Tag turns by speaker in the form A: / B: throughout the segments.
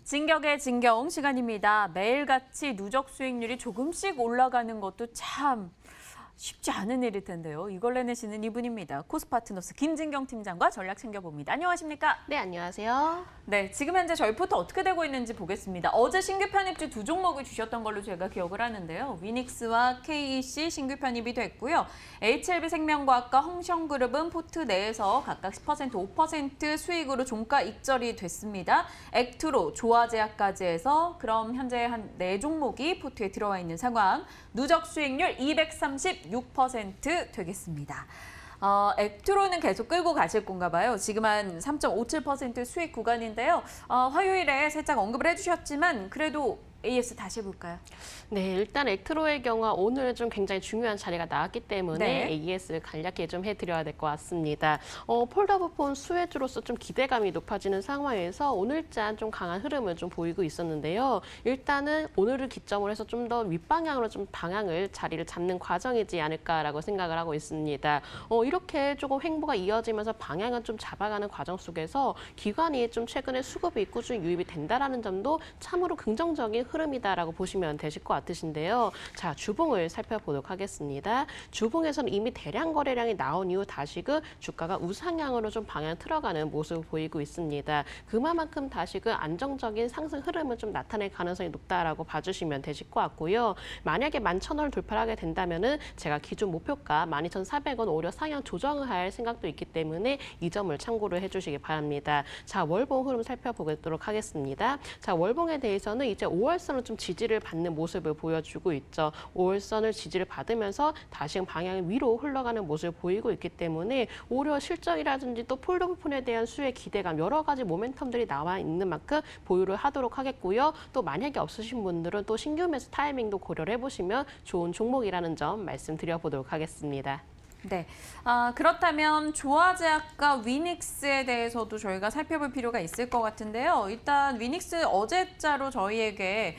A: 진격의 진경 시간입니다. 매일같이 누적 수익률이 조금씩 올라가는 것도 참 쉽지 않은 일일 텐데요. 이걸 해내시는 이분입니다. 코스파트너스 김진경 팀장과 전략 챙겨봅니다. 안녕하십니까?
B: 네, 안녕하세요.
A: 네, 지금 현재 저희 포트 어떻게 되고 있는지 보겠습니다. 어제 신규 편입주 두 종목을 주셨던 걸로 제가 기억을 하는데요. 위닉스와 KEC 신규 편입이 됐고요. HLB생명과학과 홍성그룹은 포트 내에서 각각 10%, 5% 수익으로 종가 익절이 됐습니다. 액트로, 조화제약까지 해서 그럼 현재 한 4종목이 포트에 들어와 있는 상황. 누적 수익률 236% 되겠습니다. 액트로는 계속 끌고 가실 건가 봐요. 지금 한 3.57% 수익 구간인데요. 화요일에 살짝 언급을 해주셨지만 그래도 AS 다시 해볼까요?
B: 네, 일단 액트로의 경우 오늘 좀 굉장히 중요한 자리가 나왔기 때문에
A: 네.
B: AS를 간략히 좀 해드려야 될 것 같습니다. 폴더블폰 수혜주로서 좀 기대감이 높아지는 상황에서 오늘자 좀 강한 흐름을 좀 보이고 있었는데요. 일단은 오늘을 기점으로 해서 좀 더 윗방향으로 좀 자리를 잡는 과정이지 않을까라고 생각을 하고 있습니다. 이렇게 조금 횡보가 이어지면서 방향을 좀 잡아가는 과정 속에서 기관이 좀 최근에 수급이 꾸준히 유입이 된다라는 점도 참으로 긍정적인 흐름이다라고 보시면 되실 것 같으신데요. 자, 주봉을 살펴보도록 하겠습니다. 주봉에서는 이미 대량 거래량이 나온 이후 다시금 주가가 우상향으로 좀 방향 틀어가는 모습을 보이고 있습니다. 그만큼 다시금 안정적인 상승 흐름을 좀 나타낼 가능성이 높다라고 봐주시면 되실 것 같고요. 만약에 11,000원을 돌파하게 된다면은 제가 기존 목표가 12,400원 오히려 상향 조정을 할 생각도 있기 때문에 이 점을 참고를 해주시기 바랍니다. 자, 월봉 흐름 살펴보도록 하겠습니다. 자, 월봉에 대해서는 이제 5월선을 좀 지지를 받는 모습을 보여주고 있죠. 5월선을 지지를 받으면서 다시 방향 위로 흘러가는 모습을 보이고 있기 때문에 오히려 실적이라든지 또 폴더블폰에 대한 수혜 기대감 여러 가지 모멘텀들이 나와 있는 만큼 보유를 하도록 하겠고요. 또 만약에 없으신 분들은 또 신규 매수 타이밍도 고려를 해보시면 좋은 종목이라는 점 말씀드려보도록 하겠습니다.
A: 네, 그렇다면 조화제약과 위닉스에 대해서도 저희가 살펴볼 필요가 있을 것 같은데요. 일단 위닉스 어제자로 저희에게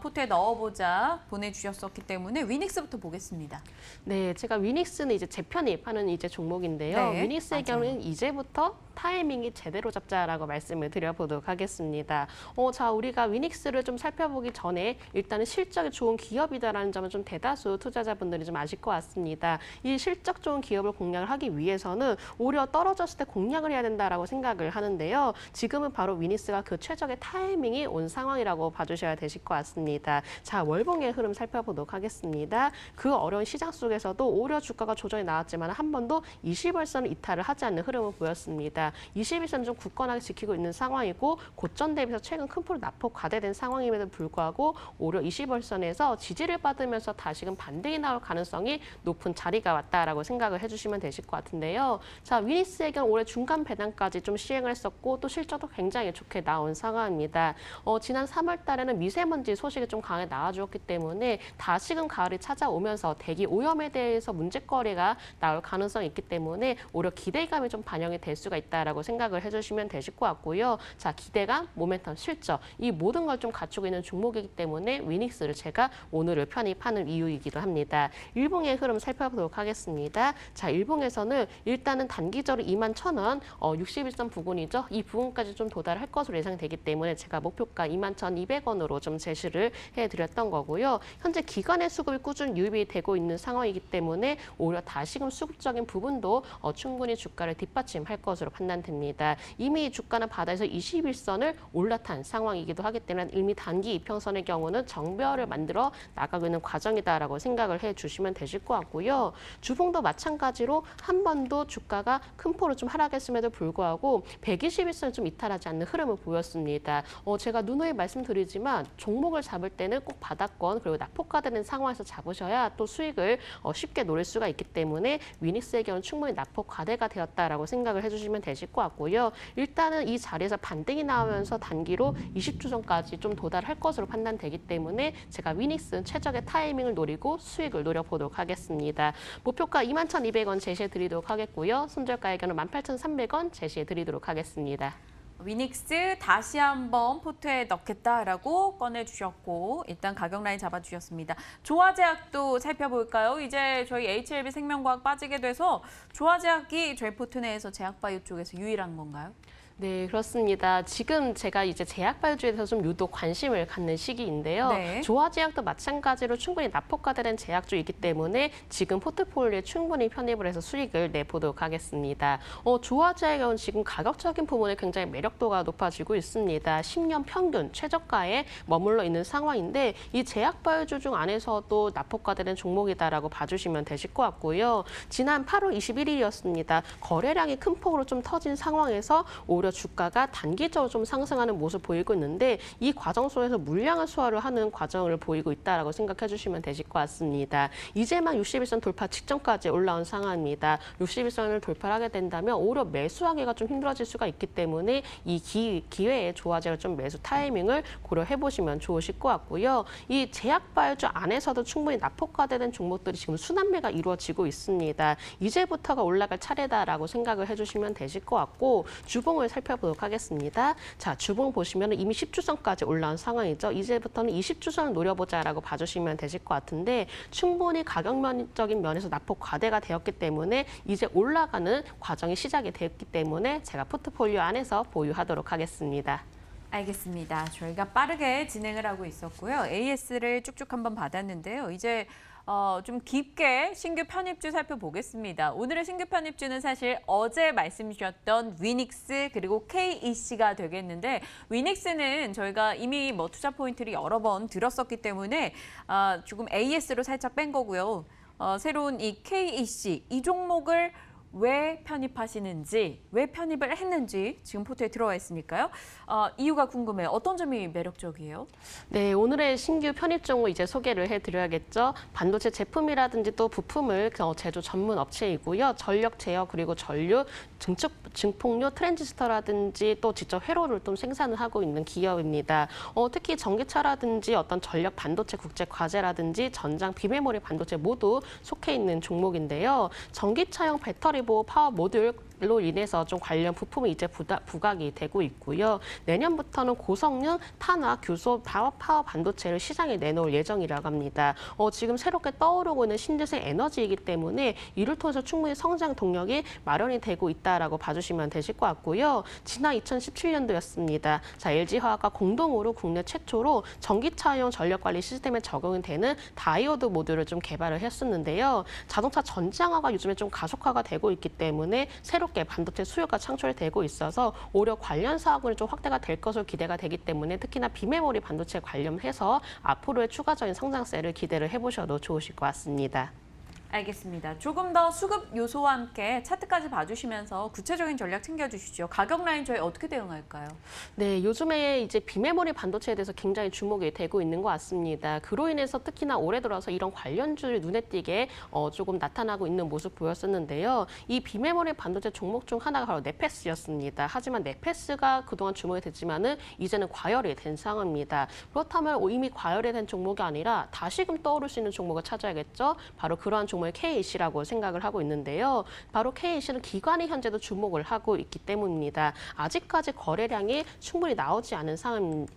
A: 포트에 넣어보자 보내주셨었기 때문에 위닉스부터 보겠습니다.
B: 네, 제가 위닉스는 이제 재편입하는 이제 종목인데요.
A: 네,
B: 위닉스의
A: 맞아요.
B: 경우는 이제부터 타이밍이 제대로 잡자라고 말씀을 드려보도록 하겠습니다. 자, 우리가 위닉스를 좀 살펴보기 전에 일단은 실적이 좋은 기업이다라는 점은 좀 대다수 투자자분들이 좀 아실 것 같습니다. 이 실적 좋은 기업을 공략을 하기 위해서는 오히려 떨어졌을 때 공략을 해야 된다라고 생각을 하는데요. 지금은 바로 위닉스가 그 최적의 타이밍이 온 상황이라고 봐주셔야 되실 것 같습니다. 자, 월봉의 흐름 살펴보도록 하겠습니다. 그 어려운 시장 속에서도 오히려 주가가 조정이 나왔지만 한 번도 20월선을 이탈을 하지 않는 흐름을 보였습니다. 21선 좀 굳건하게 지키고 있는 상황이고 고점 대비해서 최근 큰 폭으로 낙폭 과대된 상황임에도 불구하고 오히려 20월선에서 지지를 받으면서 다시금 반등이 나올 가능성이 높은 자리가 왔다라고 생각을 해주시면 되실 것 같은데요. 자, 위닉스의 경우 올해 중간 배당까지 좀 시행을 했었고 또 실적도 굉장히 좋게 나온 상황입니다. 지난 3월 달에는 미세먼지 소식이 좀 강하게 나와주었기 때문에 다시금 가을이 찾아오면서 대기 오염에 대해서 문제거리가 나올 가능성이 있기 때문에 오히려 기대감이 좀 반영이 될 수가 있다라고 생각을 해주시면 되실 것 같고요. 자, 기대감, 모멘텀, 실적 이 모든 걸 좀 갖추고 있는 종목이기 때문에 위닉스를 제가 오늘을 편입하는 이유이기도 합니다. 일봉의 흐름 살펴보도록 하겠습니다. 자, 일봉에서는 일단은 단기적으로 21,000원, 61선 부근이죠. 이 부분까지 좀 도달할 것으로 예상되기 때문에 제가 목표가 21,200원으로 좀 제시를 해드렸던 거고요. 현재 기관의 수급이 꾸준히 유입이 되고 있는 상황이기 때문에 오히려 다시금 수급적인 부분도 충분히 주가를 뒷받침할 것으로 판단됩니다. 이미 주가는 바닥에서 21선을 올라탄 상황이기도 하기 때문에 이미 단기 이평선의 경우는 정배열을 만들어 나가고 있는 과정이다라고 생각을 해주시면 되실 것 같고요. 주봉도 마찬가지로 한 번도 주가가 큰 폭으로 좀 하락했음에도 불구하고 121선을 좀 이탈하지 않는 흐름을 보였습니다. 제가 누누이 말씀드리지만 종목을 잡을 때는 꼭 바닥권 그리고 낙폭과되는 상황에서 잡으셔야 또 수익을 쉽게 노릴 수가 있기 때문에 위닉스의 경우는 충분히 낙폭 과대가 되었다라고 생각을 해주시면 되실 것 같고요. 일단은 이 자리에서 반등이 나오면서 단기로 20주선까지 좀 도달할 것으로 판단되기 때문에 제가 위닉스는 최적의 타이밍을 노리고 수익을 노려보도록 하겠습니다. 목표가 21,200원 제시해드리도록 하겠고요. 손절가의 경우 18,300원 제시해드리도록 하겠습니다.
A: 위닉스 다시 한번 포트에 넣겠다라고 꺼내주셨고 일단 가격 라인 잡아주셨습니다. 조화제약도 살펴볼까요? 이제 저희 HLB생명과학 빠지게 돼서 조화제약이 저희 포트 내에서 제약바이오 쪽에서 유일한 건가요?
B: 네, 그렇습니다. 지금 제가 이제 제약바이오주에 대해서 좀 유독 관심을 갖는 시기인데요.
A: 네.
B: 조화제약도 마찬가지로 충분히 납품가되는 제약주이기 때문에 지금 포트폴리오에 충분히 편입을 해서 수익을 내보도록 하겠습니다. 조화제약은 지금 가격적인 부분에 굉장히 매력도가 높아지고 있습니다. 10년 평균 최저가에 머물러 있는 상황인데 이 제약바이오주 중 안에서도 납품가되는 종목이다라고 봐주시면 되실 것 같고요. 지난 8월 21일이었습니다. 거래량이 큰 폭으로 좀 터진 상황에서 오히려 주가가 단기적으로 좀 상승하는 모습 보이고 있는데 이 과정 속에서 물량을 소화를 하는 과정을 보이고 있다라고 생각해 주시면 되실 것 같습니다. 이제만 61선 돌파 직전까지 올라온 상황입니다. 61선을 돌파하게 된다면 오히려 매수하기가 좀 힘들어질 수가 있기 때문에 이 기회에 조화제를 좀 매수 타이밍을 고려해 보시면 좋으실 것 같고요. 이 제약바이오주 안에서도 충분히 납폭가되는 종목들이 지금 순환매가 이루어지고 있습니다. 이제부터가 올라갈 차례다라고 생각을 해주시면 되실 것 같고 주봉을 살펴보도록 하겠습니다. 자, 주봉 보시면 이미 10주선까지 올라온 상황이죠. 이제부터는 20주선을 노려보자라고 봐주시면 되실 것 같은데 충분히 가격적인 면에서 납폭 과대가 되었기 때문에 이제 올라가는 과정이 시작이 됐기 때문에 제가 포트폴리오 안에서 보유하도록 하겠습니다.
A: 알겠습니다. 저희가 빠르게 진행을 하고 있었고요. AS를 쭉쭉 한번 받았는데요. 이제 좀 깊게 신규 편입주 살펴보겠습니다. 오늘의 신규 편입주는 사실 어제 말씀 주셨던 위닉스 그리고 KEC가 되겠는데 위닉스는 저희가 이미 뭐 투자 포인트를 여러 번 들었었기 때문에 조금 AS로 살짝 뺀 거고요. 새로운 이 KEC 이 종목을 왜 편입하시는지, 왜 편입을 했는지 지금 포트에 들어와 있으니까요. 이유가 궁금해요. 어떤 점이 매력적이에요?
B: 네, 오늘의 신규 편입 종목 이제 소개를 해드려야겠죠. 반도체 제품이라든지 또 부품을 제조 전문 업체이고요. 전력 제어 그리고 전류, 증폭료, 트랜지스터라든지 또 직접 회로를 또 생산을 하고 있는 기업입니다. 특히 전기차라든지 어떤 전력 반도체 국제 과제라든지 전장 비메모리 반도체 모두 속해 있는 종목인데요. 전기차용 배터리 보호 파워 모듈로 인해서 좀 관련 부품이 이제 부각이 되고 있고요. 내년부터는 고성능 탄화, 교소, 파워 반도체를 시장에 내놓을 예정이라고 합니다. 지금 새롭게 떠오르고 있는 신재생 에너지이기 때문에 이를 통해서 충분히 성장 동력이 마련이 되고 있다라고 봐주시면 되실 것 같고요. 지난 2017년도였습니다. 자, LG화학과 공동으로 국내 최초로 전기차용 전력관리 시스템에 적용이 되는 다이오드 모듈을 좀 개발을 했었는데요. 자동차 전장화가 요즘에 좀 가속화가 되고 있기 때문에 새롭게 반도체 수요가 창출되고 있어서 오히려 관련 사업은 좀 확대가 될 것으로 기대가 되기 때문에 특히나 비메모리 반도체 관련해서 앞으로의 추가적인 성장세를 기대를 해보셔도 좋으실 것 같습니다.
A: 알겠습니다. 조금 더 수급 요소와 함께 차트까지 봐주시면서 구체적인 전략 챙겨주시죠. 가격 라인 저희 어떻게 대응할까요?
B: 네, 요즘에 이제 비메모리 반도체에 대해서 굉장히 주목이 되고 있는 것 같습니다. 그로 인해서 특히나 올해 들어서 이런 관련주를 눈에 띄게 조금 나타나고 있는 모습 보였었는데요. 이 비메모리 반도체 종목 중 하나가 바로 네페스였습니다. 하지만 네페스가 그동안 주목이 됐지만은 이제는 과열이 된 상황입니다. 그렇다면 이미 과열이 된 종목이 아니라 다시금 떠오를 수 있는 종목을 찾아야겠죠. 바로 그러한 종목을 KEC라고 생각을 하고 있는데요. 바로 KEC는 기관이 현재도 주목을 하고 있기 때문입니다. 아직까지 거래량이 충분히 나오지 않은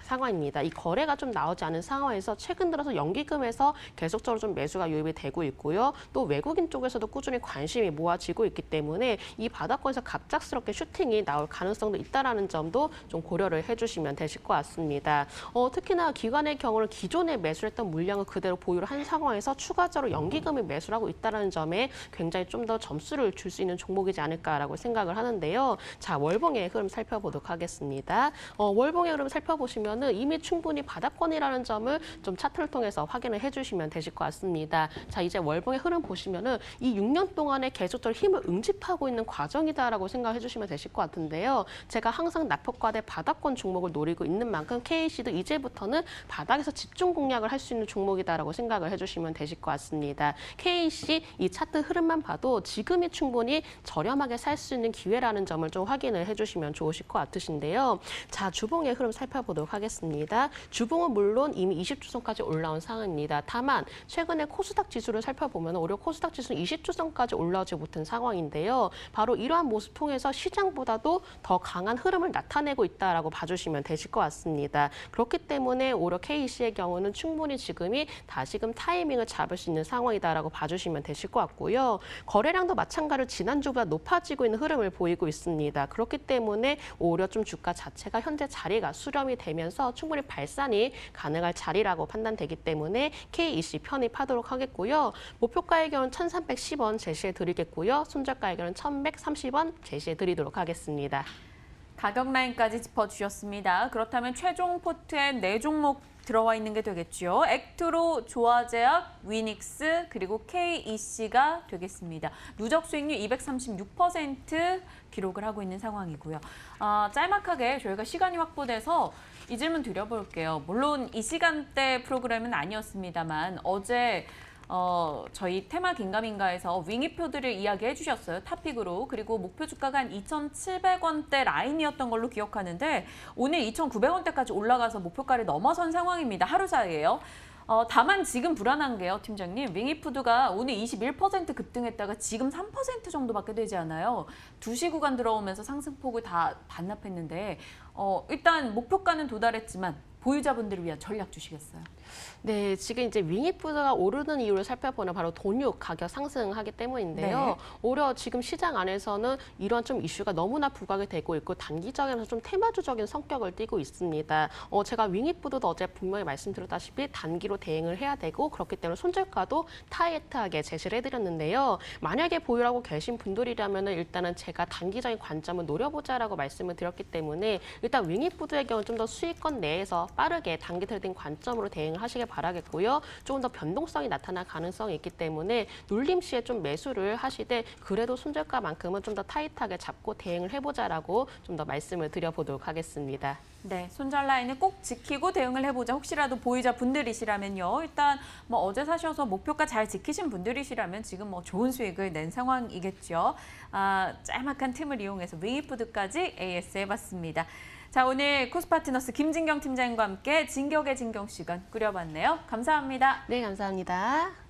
B: 상황입니다. 이 거래가 좀 나오지 않은 상황에서 최근 들어서 연기금에서 계속적으로 좀 매수가 유입이 되고 있고요. 또 외국인 쪽에서도 꾸준히 관심이 모아지고 있기 때문에 이 바닥권에서 갑작스럽게 슈팅이 나올 가능성도 있다는 점도 좀 고려를 해주시면 되실 것 같습니다. 특히나 기관의 경우는 기존에 매수했던 물량을 그대로 보유를 한 상황에서 추가적으로 연기금을 매수를 하고 있다는 점에 굉장히 좀 더 점수를 줄 수 있는 종목이지 않을까라고 생각을 하는데요. 자, 월봉의 흐름 살펴보도록 하겠습니다. 월봉의 흐름 살펴보시면은 이미 충분히 바닥권이라는 점을 좀 차트를 통해서 확인을 해주시면 되실 것 같습니다. 자, 이제 월봉의 흐름 보시면은 이 6년 동안에 계속적으로 힘을 응집하고 있는 과정이다라고 생각해 주시면 되실 것 같은데요. 제가 항상 낙폭과대 바닥권 종목을 노리고 있는 만큼 KEC도 이제부터는 바닥에서 집중 공략을 할 수 있는 종목이다라고 생각을 해주시면 되실 것 같습니다. KEC 이 차트 흐름만 봐도 지금이 충분히 저렴하게 살 수 있는 기회라는 점을 좀 확인을 해주시면 좋으실 것 같으신데요. 자, 주봉의 흐름 살펴보도록 하겠습니다. 주봉은 물론 이미 20주선까지 올라온 상황입니다. 다만 최근에 코스닥 지수를 살펴보면 오히려 코스닥 지수는 20주선까지 올라오지 못한 상황인데요. 바로 이러한 모습 통해서 시장보다도 더 강한 흐름을 나타내고 있다라고 봐주시면 되실 것 같습니다. 그렇기 때문에 오히려 KEC의 경우는 충분히 지금이 다시금 타이밍을 잡을 수 있는 상황이다라고 봐주시면 보시면 되실 것 같고요. 거래량도 마찬가지로 지난주보다 높아지고 있는 흐름을 보이고 있습니다. 그렇기 때문에 오히려 좀 주가 자체가 현재 자리가 수렴이 되면서 충분히 발산이 가능할 자리라고 판단되기 때문에 KEC 편입하도록 하겠고요. 목표가의 경우는 1,310원 제시해 드리겠고요. 손절가의 경우는 1,130원 제시해 드리도록 하겠습니다.
A: 가격 라인까지 짚어주셨습니다. 그렇다면 최종 포트엔 4종목 들어와 있는 게 되겠죠. 액트로, 조화제약, 위닉스, 그리고 KEC가 되겠습니다. 누적 수익률 236% 기록을 하고 있는 상황이고요. 짤막하게 저희가 시간이 확보돼서 이 질문 드려볼게요. 물론 이 시간대 프로그램은 아니었습니다만 어제 저희 테마 긴가민가에서 윙이표들을 이야기해 주셨어요. 탑픽으로. 그리고 목표 주가가 한 2,700원대 라인이었던 걸로 기억하는데 오늘 2,900원대까지 올라가서 목표가를 넘어선 상황입니다. 하루 사이에요. 다만 지금 불안한 게요, 팀장님. 윙이푸드가 오늘 21% 급등했다가 지금 3% 정도밖에 되지 않아요. 2시 구간 들어오면서 상승폭을 다 반납했는데 일단 목표가는 도달했지만 보유자분들을 위한 전략 주시겠어요?
B: 네, 지금 이제 윙이푸드가 오르는 이유를 살펴보면 바로 돈육 가격 상승하기 때문인데요.
A: 네.
B: 오히려 지금 시장 안에서는 이런 좀 이슈가 너무나 부각이 되고 있고 단기적이면서 좀 테마주적인 성격을 띠고 있습니다. 제가 윙이푸드도 어제 분명히 말씀드렸다시피 단기로 대응을 해야 되고 그렇기 때문에 손절가도 타이트하게 제시를 해드렸는데요. 만약에 보유하고 계신 분들이라면 일단은 제가 단기적인 관점을 노려보자라고 말씀을 드렸기 때문에 일단 윙이푸드의 경우는 좀 더 수익권 내에서 빠르게 단기 트레이딩 관점으로 대응을 하시길 바라겠고요. 조금 더 변동성이 나타날 가능성이 있기 때문에 눌림 시에 좀 매수를 하시되 그래도 손절가만큼은 좀 더 타이트하게 잡고 대응을 해보자라고 좀 더 말씀을 드려보도록 하겠습니다.
A: 네, 손절 라인을 꼭 지키고 대응을 해보자. 혹시라도 보유자 분들이시라면요. 일단 어제 사셔서 목표가 잘 지키신 분들이시라면 지금 좋은 수익을 낸 상황이겠죠. 짤막한 틈을 이용해서 윙이푸드까지 AS 해봤습니다. 자, 오늘 코스파트너스 김진경 팀장님과 함께 진격의 진경 시간 꾸려봤네요. 감사합니다.
B: 네, 감사합니다.